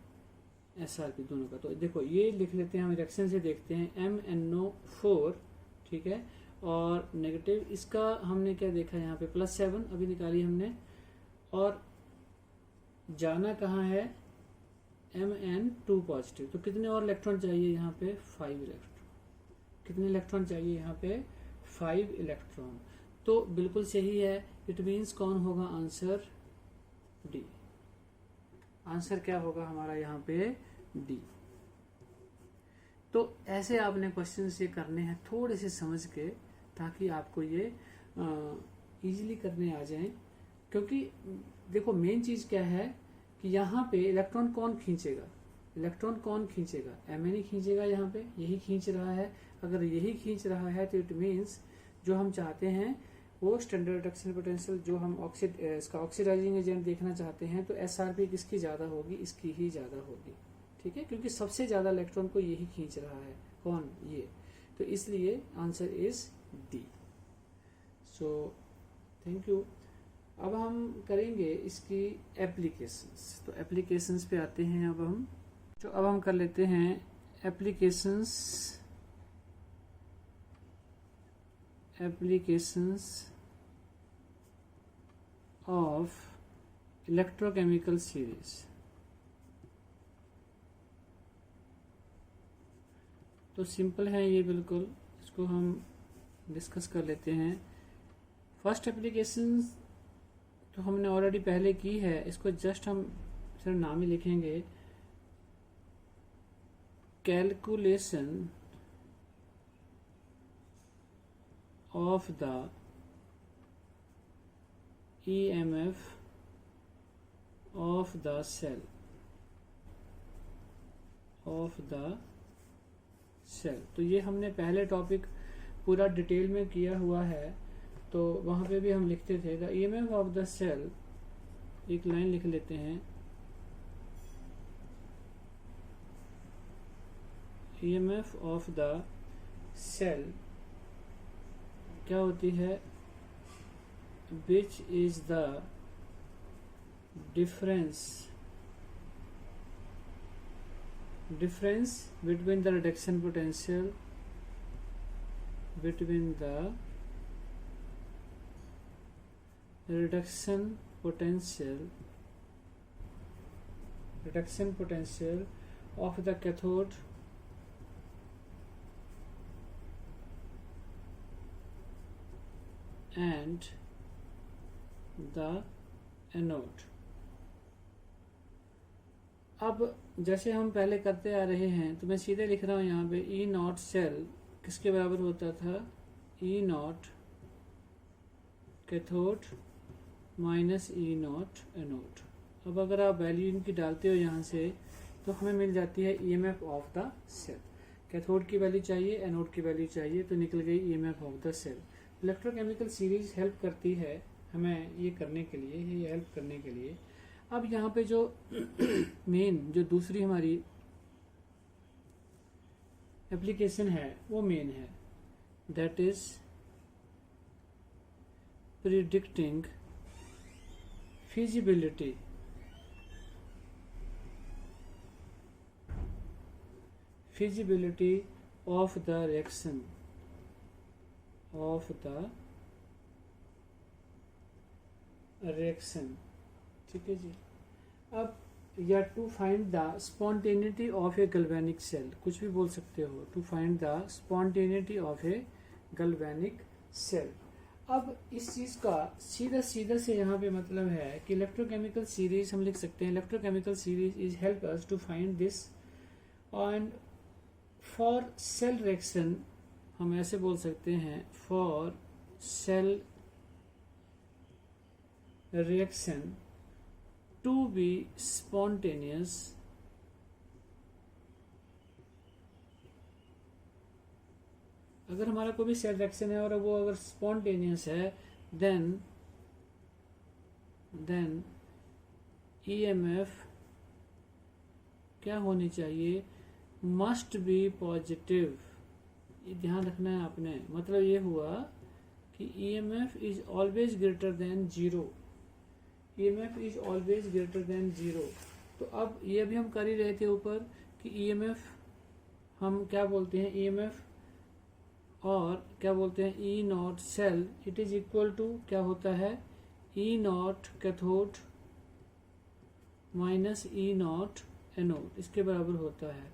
SRP दोनों का। तो देखो ये लिख लेते हैं, हम रिडक्शन से देखते हैं MnO4, ठीक है, और नेगेटिव इसका हमने क्या देखा यहाँ पे +7 अभी निकाली हमने, और जाना कहाँ है Mn2 पॉजिटिव। तो कितने और इलेक्ट्रॉन चाहिए यहाँ पे, 5 इलेक्ट्रॉन। कितने इलेक्ट्रॉन चाहिए यहाँ पे, 5 इलेक्ट्रॉन। तो बिल्कुल सही है, इट मीन्स कौन होगा आंसर, डी। आंसर क्या होगा हमारा यहाँ पे, डी। तो ऐसे आपने क्वेश्चन ये करने हैं थोड़े से समझ के, ताकि आपको ये इजीली करने आ जाए। क्योंकि देखो मेन चीज क्या है कि यहाँ पे इलेक्ट्रॉन कौन खींचेगा, इलेक्ट्रॉन कौन खींचेगा, Mn ही खींचेगा। यहाँ पे यही खींच रहा है। अगर यही खींच रहा है तो इट मीन्स जो हम चाहते हैं वो स्टैंडर्ड रिडक्शन पोटेंशियल, जो हम इसका ऑक्सीडाइजिंग एजेंट देखना चाहते हैं, तो SRP किसकी ज्यादा होगी, इसकी ही ज्यादा होगी। ठीक है, क्योंकि सबसे ज्यादा इलेक्ट्रॉन को यही खींच रहा है, कौन, ये। तो इसलिए answer is D. So thank you. अब हम करेंगे इसकी एप्लीकेशंस। तो एप्लीकेशंस पे आते हैं अब हम। तो अब हम कर लेते हैं एप्लीकेशंस ऑफ इलेक्ट्रोकेमिकल सीरीज। तो सिंपल है ये बिल्कुल, इसको हम डिस्कस कर लेते हैं। फर्स्ट एप्लीकेशन तो हमने ऑलरेडी पहले की है, इसको जस्ट हम सिर्फ नाम ही लिखेंगे, calculation of the EMF of the cell, तो ये हमने पहले टॉपिक पूरा डिटेल में किया हुआ है, तो वहां पे भी हम लिखते थे the EMF of the cell, एक लाइन लिख लेते हैं, EMF ऑफ द सेल क्या होती है, which is the difference between the reduction potential of the cathode and the anode। अब जैसे हम पहले करते आ रहे हैं, तो मैं सीधे लिख रहा हूं यहाँ पे E नॉट सेल किसके बराबर होता था, E naught cathode minus E naught anode. अब अगर आप वैल्यू इनकी डालते हो यहाँ से, तो हमें मिल जाती है EMF of the cell. Cathode की वैल्यू चाहिए, एनोड की वैल्यू चाहिए, तो निकल गई EMF of the cell. Electrochemical series help करती है हमें ये करने के लिए, ये हेल्प करने के लिए। अब यहाँ पे जो मेन जो दूसरी हमारी एप्लीकेशन है वो मेन है, that is predicting feasibility of the reaction ठीक है जी। अब या to find the spontaneity of a galvanic cell, कुछ भी बोल सकते हो, to find the spontaneity of a galvanic cell. अब इस चीज का सीधा से यहाँ पे मतलब है कि इलेक्ट्रोकेमिकल सीरीज हम लिख सकते हैं, electrochemical series is help us to find this. And for cell reaction हम ऐसे बोल सकते हैं, for cell reaction to be spontaneous, अगर हमारा कोई भी सेल रिएक्शन है और वो अगर स्पॉन्टेनियस है, देन EMF क्या होनी चाहिए, मस्ट बी पॉजिटिव। ये ध्यान रखना है आपने, मतलब ये हुआ कि EMF is always greater than zero, EMF is always greater than zero. तो अब ये भी हम कर ही रहे थे ऊपर कि EMF हम क्या बोलते हैं, EMF और क्या बोलते हैं, E naught cell it is equal to क्या होता है, E naught cathode minus E naught anode, इसके बराबर होता है।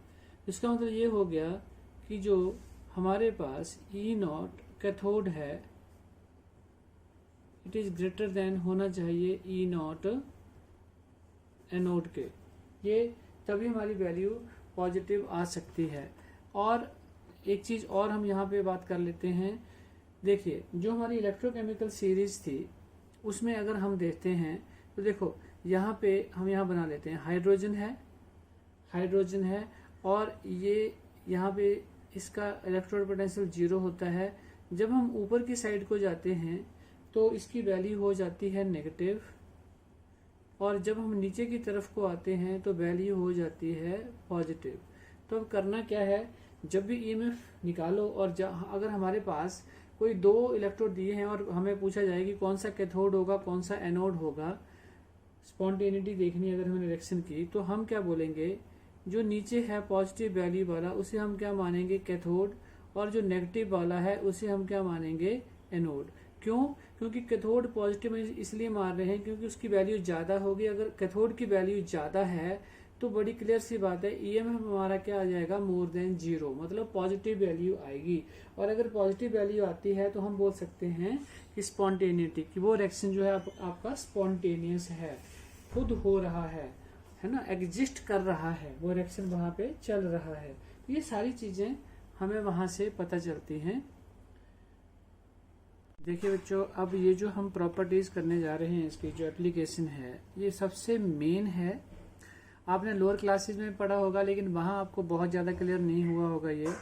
इसका मतलब ये हो गया कि जो हमारे पास E नॉट कैथोड है इट इज ग्रेटर देन होना चाहिए E नॉट एनोड के, ये तभी हमारी वैल्यू पॉजिटिव आ सकती है। और एक चीज और हम यहाँ पे बात कर लेते हैं, देखिए जो हमारी इलेक्ट्रोकेमिकल सीरीज थी उसमें अगर हम देखते हैं तो देखो यहाँ पे हम यहाँ बना लेते हैं, हाइड्रोजन है और ये यहाँ पे इसका इलेक्ट्रोड पोटेंशियल जीरो होता है। जब हम ऊपर की साइड को जाते हैं तो इसकी वैल्यू हो जाती है नेगेटिव, और जब हम नीचे की तरफ को आते हैं तो वैल्यू हो जाती है पॉजिटिव। तो अब करना क्या है, जब भी EMF निकालो और अगर हमारे पास कोई दो इलेक्ट्रोड दिए हैं और हमें पूछा जाए कि कौन सा कैथोड होगा कौन सा एनोड होगा, स्पॉन्टेनिटी देखनी अगर हमें रिएक्शन की, तो हम क्या बोलेंगे, जो नीचे है पॉजिटिव वैल्यू वाला उसे हम क्या मानेंगे कैथोड, और जो नेगेटिव वाला है उसे हम क्या मानेंगे एनोड। क्यों, क्योंकि कैथोड पॉजिटिव में इसलिए मान रहे हैं क्योंकि उसकी वैल्यू ज्यादा होगी। अगर कैथोड की वैल्यू ज्यादा है तो बड़ी क्लियर सी बात है EMF हमारा क्या आ जाएगा, मोर देन जीरो, मतलब पॉजिटिव वैल्यू आएगी। और अगर पॉजिटिव वैल्यू आती है तो हम बोल सकते हैं कि स्पॉन्टेनिटी, कि वो रिएक्शन जो है आपका स्पॉन्टेनियस है, खुद हो रहा है। है ना, एग्जिस्ट कर रहा है, वो रिएक्शन वहां पे चल रहा है। तो ये सारी चीजें हमें वहां से पता चलती हैं। देखिए बच्चों, अब ये जो हम प्रॉपर्टीज करने जा रहे हैं, इसकी जो एप्लीकेशन है, ये सबसे मेन है। आपने लोअर क्लासेस में पढ़ा होगा, लेकिन वहां आपको बहुत ज्यादा क्लियर नहीं हुआ होगा ये।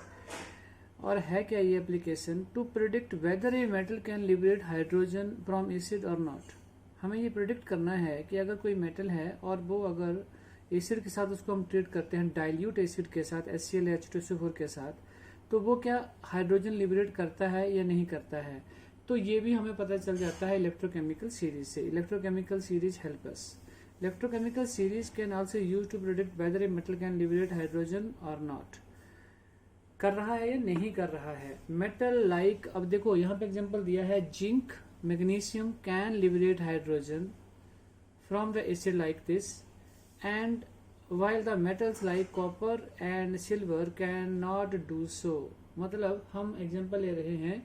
और है क्या ये application? To predict whether a metal can liberate hydrogen from acid or not. हमें ये प्रिडिक्ट करना है कि अगर कोई मेटल है और वो अगर एसिड के साथ उसको हम ट्रीट करते हैं, डाइल्यूट एसिड के साथ, HCl H2SO4 के साथ, तो वो क्या हाइड्रोजन लिबरेट करता है या नहीं करता है। तो ये भी हमें पता चल जाता है इलेक्ट्रोकेमिकल सीरीज से। Electrochemical series help us. Electrochemical series can also use to predict whether a metal can liberate hydrogen or not. कर रहा है या नहीं कर रहा है। मेटल लाइक, अब देखो यहाँ पे एग्जांपल दिया है, zinc, magnesium can liberate hydrogen from the acid like this, and while the metals like copper and silver can not do so। मतलब हम एग्जांपल ले रहे हैं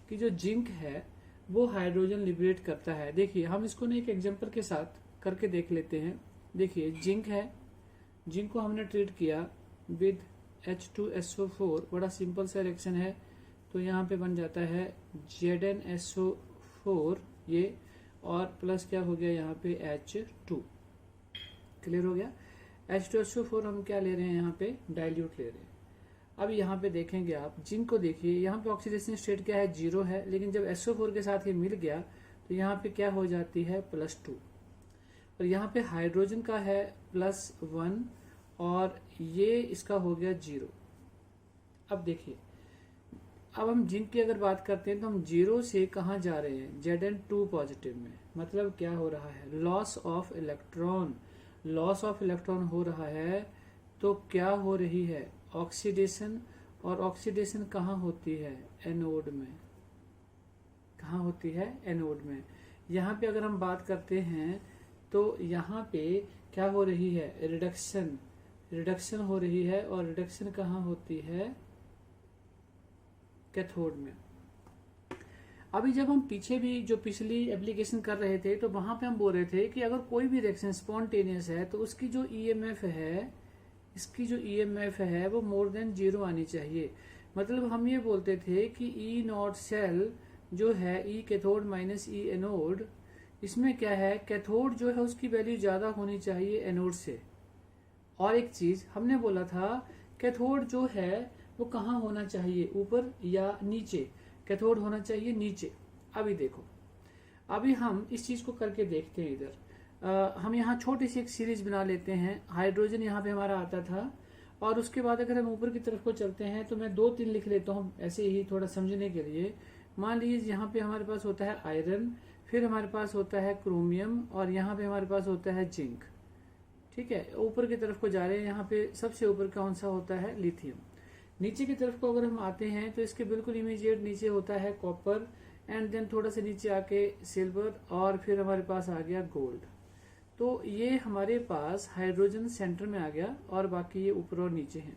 कि जो जिंक है वो हाइड्रोजन लिबरेट करता है। देखिए हम इसको ना एक एग्जांपल के साथ करके देख लेते हैं। देखिए जिंक है, जिंक को हमने ट्रीट किया विद H2SO4, बड़ा सिंपल सा रिएक्शन है। तो यहाँ पे बन जाता है ZnSO4 ये, और प्लस क्या हो गया यहाँ पे H2। क्लियर हो गया। H2SO4 हम क्या ले रहे हैं यहाँ पे, डाइल्यूट ले रहे हैं। अब यहाँ पे देखेंगे आप, जिंक को देखिए, यहाँ पे ऑक्सीडेशन स्टेट क्या है, 0 है, लेकिन जब SO4 के साथ ये मिल गया तो यहाँ पे क्या हो जाती है, +2। और यहाँ पे हाइड्रोजन का है +1 और ये इसका हो गया 0। अब देखिए, अब हम जिंक की अगर बात करते हैं तो हम 0 से कहाँ जा रहे हैं, Zn2 पॉजिटिव में। मतलब क्या हो रहा है, loss of electron. Loss of electron हो रहा है तो क्या हो रही है, ऑक्सीडेशन। और ऑक्सीडेशन कहाँ होती है, एनोड में। कहाँ होती है, एनोड में। यहाँ पे अगर हम बात करते हैं तो यहाँ पे क्या हो रही है, रिडक्शन। रिडक्शन हो रही है, और रिडक्शन कहाँ होती है, कैथोड में। अभी जब हम पीछे भी जो पिछली एप्लीकेशन कर रहे थे तो वहां पे हम बोल रहे थे कि अगर कोई भी रिएक्शन स्पॉन्टेनियस है तो उसकी जो ईएमएफ है, इसकी जो ईएमएफ है वो मोर देन 0 आनी चाहिए। मतलब हम ये बोलते थे कि ई नॉट सेल जो है, ई कैथोड माइनस ई एनोड, इसमें क्या है, कैथोड जो है उसकी वैल्यू ज्यादा होनी चाहिए एनोड से। और एक चीज हमने बोला था, कैथोड जो है वो कहाँ होना चाहिए, ऊपर या नीचे। कैथोड होना चाहिए नीचे। अभी देखो, अभी हम इस चीज को करके देखते हैं। इधर हम यहाँ छोटी सी एक सीरीज बना लेते हैं। हाइड्रोजन यहाँ पे हमारा आता था, और उसके बाद अगर हम ऊपर की तरफ को चलते हैं तो मैं 2-3 लिख लेता हूँ ऐसे ही थोड़ा समझने के लिए। मान लीजिए यहाँ पे हमारे पास होता है आयरन, फिर हमारे पास होता है क्रोमियम, और यहाँ पे हमारे पास होता है जिंक। ठीक है, ऊपर की तरफ को जा रहे हैं। यहाँ पे सबसे ऊपर कौन सा होता है, लिथियम। नीचे की तरफ को अगर हम आते हैं तो इसके बिल्कुल इमीडिएट नीचे होता है कॉपर, एंड देन थोड़ा सा नीचे आके सिल्वर, और फिर हमारे पास आ गया गोल्ड। तो ये हमारे पास हाइड्रोजन सेंटर में आ गया, और बाकी ये ऊपर और नीचे हैं।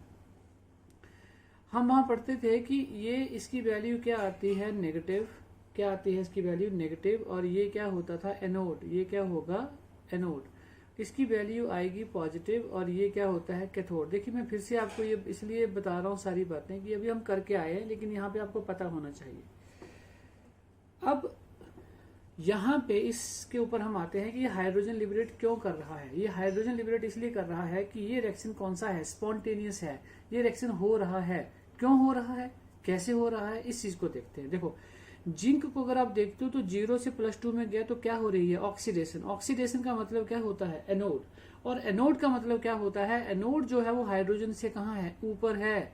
हम वहां पढ़ते थे कि ये इसकी वैल्यू क्या आती है, नेगेटिव। क्या आती है इसकी वैल्यू, नेगेटिव। और ये क्या होता था, एनोड। ये क्या होगा, एनोड। इसकी वैल्यू आएगी पॉजिटिव, और ये क्या होता है, कैथोड। देखिए मैं फिर से आपको ये इसलिए बता रहा हूँ सारी बातें कि अभी हम करके आए हैं, लेकिन यहाँ पे आपको पता होना चाहिए। अब यहाँ पे इसके ऊपर हम आते हैं कि ये हाइड्रोजन लिबरेट क्यों कर रहा है। ये हाइड्रोजन लिबरेट इसलिए कर रहा है कि ये रिएक्शन कौन सा है, स्पॉन्टेनियस है। ये रिएक्शन हो रहा है, क्यों हो रहा है, कैसे हो रहा है, इस चीज को देखते हैं। देखो जिंक को अगर आप देखते हो तो 0 से +2 में गया तो क्या हो रही है, ऑक्सीडेशन। ऑक्सीडेशन का मतलब क्या होता है, एनोड। और एनोड का मतलब क्या होता है, एनोड जो है वो हाइड्रोजन से कहाँ है, ऊपर है,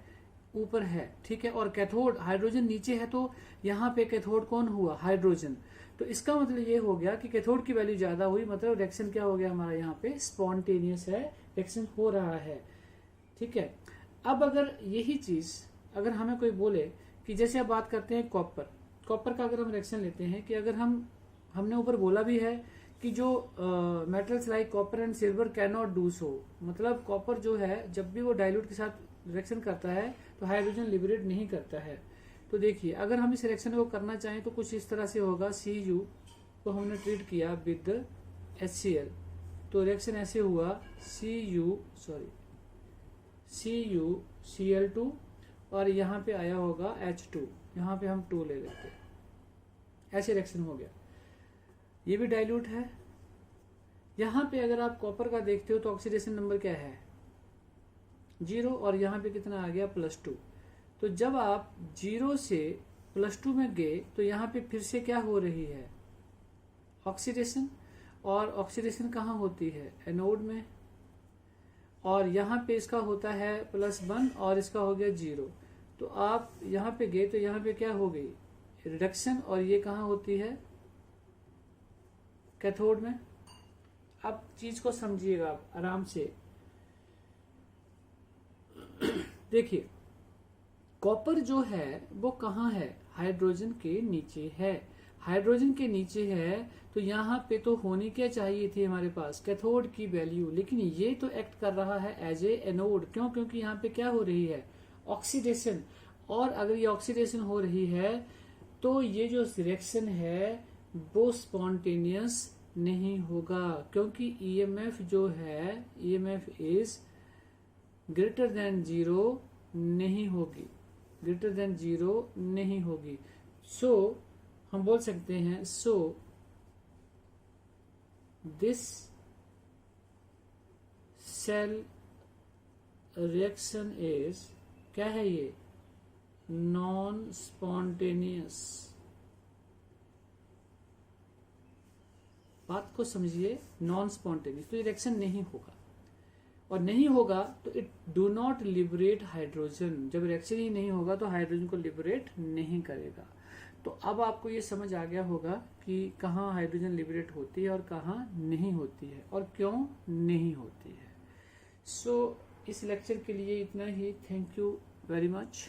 ऊपर है। ठीक है, और कैथोड, हाइड्रोजन नीचे है, तो यहाँ पे कैथोड कौन हुआ, हाइड्रोजन। तो इसका मतलब ये हो गया कि कैथोड की वैल्यू ज्यादा हुई, मतलब रिएक्शन क्या हो गया हमारा, यहाँ पे स्पॉन्टेनियस है, रिएक्शन हो रहा है। ठीक है, अब अगर यही चीज अगर हमें कोई बोले कि जैसे आप बात करते हैं कॉपर, कॉपर का अगर हम रिएक्शन लेते हैं कि अगर हमने ऊपर बोला भी है कि जो metals like copper and silver can not do so, मतलब कॉपर जो है जब भी वो डाइल्यूट के साथ रिएक्शन करता है तो हाइड्रोजन लिबरेट नहीं करता है। तो देखिए अगर हम इस रिएक्शन को करना चाहें तो कुछ इस तरह से होगा, Cu को हमने ट्रीट किया विद HCl, तो रिएक्शन ऐसे हुआ CuCl2 और यहाँ पे आया होगा H2, यहाँ पे हम 2 ले लेते हैं, ऐसे रिएक्शन हो गया। ये भी डाइल्यूट है। यहाँ पे अगर आप कॉपर का देखते हो तो ऑक्सीडेशन नंबर क्या है 0 और यहाँ पे कितना आ गया +2। तो जब आप 0 से +2 में गए तो यहाँ पे फिर से क्या हो रही है ऑक्सीडेशन, और ऑक्सीडेशन कहाँ होती है एनोड में, और यहाँ पे इसका होता है +1 और इसका हो गया 0। तो आप यहाँ पे गए तो यहाँ पे क्या हो गई रिडक्शन, और ये कहाँ होती है कैथोड में। अब चीज को समझिएगा आप आराम से। देखिए कॉपर जो है वो कहाँ है हाइड्रोजन के नीचे है, हाइड्रोजन के नीचे है तो यहाँ पे तो होनी क्या चाहिए थी हमारे पास कैथोड की वैल्यू, लेकिन ये तो एक्ट कर रहा है एज ए एनोड। क्यों? क्योंकि यहाँ पे क्या हो रही है ऑक्सीडेशन, और अगर ये ऑक्सीडेशन हो रही है तो ये जो रिएक्शन है वो स्पॉन्टेनियस नहीं होगा, क्योंकि ईएमएफ जो है ईएमएफ इज ग्रेटर देन 0 नहीं होगी, ग्रेटर देन 0 नहीं होगी। सो हम बोल सकते हैं दिस सेल रिएक्शन इज क्या है ये नॉन स्पॉन्टेनियस। बात को समझिए, नॉन स्पॉन्टेनियस तो रिएक्शन नहीं होगा, और नहीं होगा तो it do not liberate hydrogen. जब रिएक्शन ही नहीं होगा तो हाइड्रोजन को लिबरेट नहीं करेगा। तो अब आपको ये समझ आ गया होगा कि कहाँ हाइड्रोजन लिबरेट होती है और कहाँ नहीं होती है और क्यों नहीं होती है। सो इस लेक्चर के लिए इतना ही। Thank you very much.